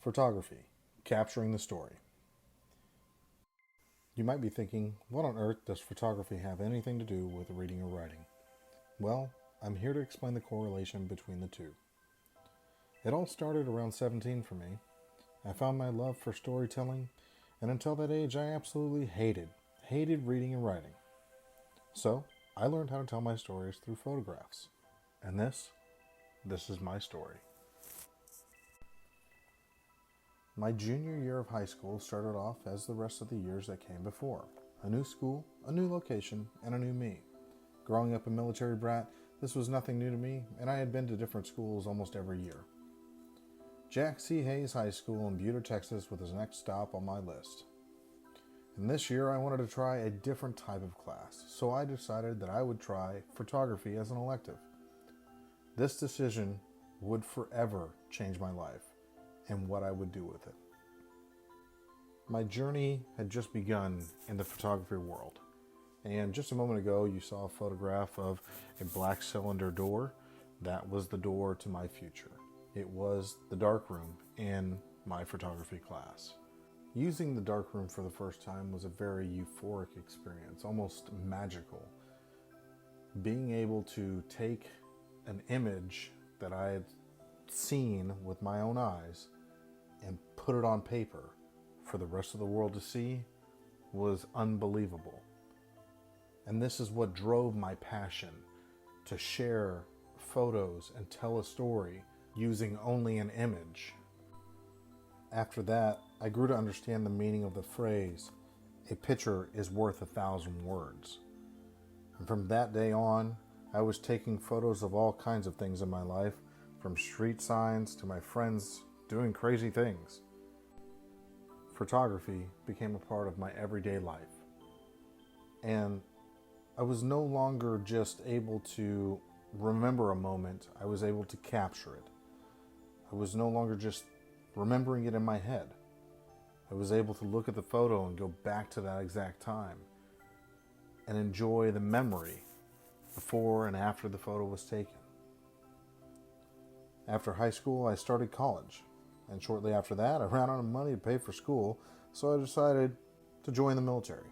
Photography, capturing the story. You might be thinking, what on earth does photography have anything to do with reading or writing? Well, I'm here to explain the correlation between the two. It all started around 17 for me. I found my love for storytelling, and until that age I absolutely hated reading and writing. So, I learned how to tell my stories through photographs. And this is my story. My junior year of high school started off as the rest of the years that came before. A new school, a new location, and a new me. Growing up a military brat, this was nothing new to me, and I had been to different schools almost every year. Jack C. Hayes High School in Buda, Texas was the next stop on my list. And this year I wanted to try a different type of class, so I decided that I would try photography as an elective. This decision would forever change my life and what I would do with it. My journey had just begun in the photography world, and just a moment ago you saw a photograph of a black cylinder door. That was the door to my future. It was the darkroom in my photography class. Using the darkroom for the first time was a very euphoric experience, almost magical. Being able to take an image that I had seen with my own eyes and put it on paper for the rest of the world to see was unbelievable. And this is what drove my passion to share photos and tell a story using only an image. After that, I grew to understand the meaning of the phrase, "A picture is worth 1,000 words." And from that day on, I was taking photos of all kinds of things in my life, from street signs to my friends doing crazy things. Photography became a part of my everyday life. And I was no longer just able to remember a moment, I was able to capture it. I was no longer just remembering it in my head. I was able to look at the photo and go back to that exact time and enjoy the memory before and after the photo was taken. After high school, I started college, and shortly after that, I ran out of money to pay for school, so I decided to join the military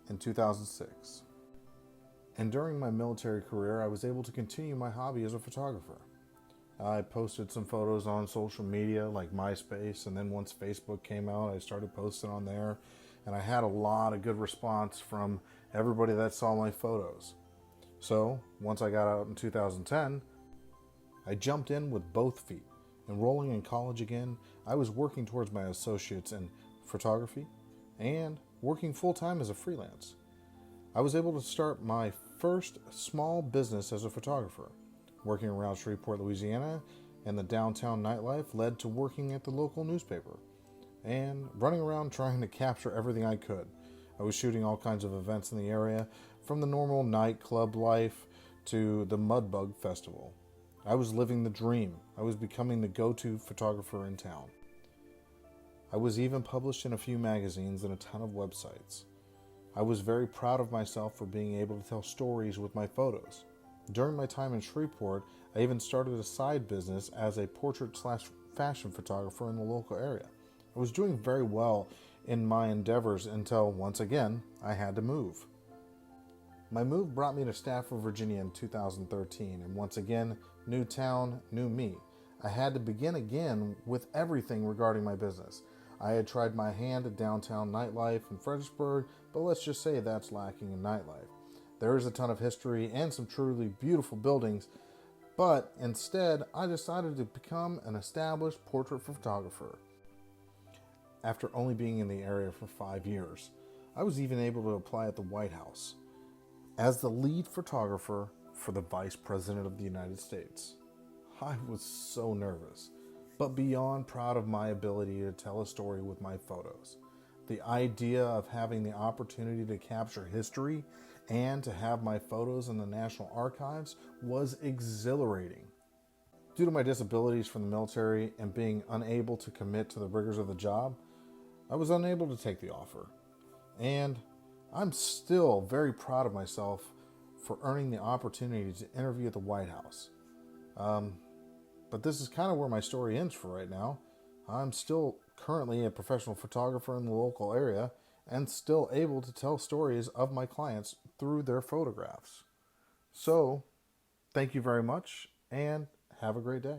in 2006. And during my military career, I was able to continue my hobby as a photographer. I posted some photos on social media like MySpace, and then once Facebook came out, I started posting on there, and I had a lot of good response from everybody that saw my photos. So, once I got out in 2010, I jumped in with both feet. Enrolling in college again, I was working towards my associates in photography and working full-time as a freelance. I was able to start my first small business as a photographer. Working around Shreveport, Louisiana, and the downtown nightlife led to working at the local newspaper and running around trying to capture everything I could. I was shooting all kinds of events in the area, from the normal nightclub life to the Mudbug Festival. I was living the dream. I was becoming the go-to photographer in town. I was even published in a few magazines and a ton of websites. I was very proud of myself for being able to tell stories with my photos. During my time in Shreveport, I even started a side business as a portrait/fashion photographer in the local area. I was doing very well in my endeavors until, once again, I had to move. My move brought me to Stafford, Virginia in 2013, and once again, new town, new me. I had to begin again with everything regarding my business. I had tried my hand at downtown nightlife in Fredericksburg, but let's just say that's lacking in nightlife. There is a ton of history and some truly beautiful buildings, but instead I decided to become an established portrait photographer. After only being in the area for 5 years, I was even able to apply at the White House as the lead photographer for the Vice President of the United States. I was so nervous, but beyond proud of my ability to tell a story with my photos. The idea of having the opportunity to capture history and to have my photos in the National Archives was exhilarating. Due to my disabilities from the military and being unable to commit to the rigors of the job, I was unable to take the offer. And I'm still very proud of myself for earning the opportunity to interview at the White House. But this is kind of where my story ends for right now. I'm still currently a professional photographer in the local area and still able to tell stories of my clients through their photographs. So, thank you very much and have a great day.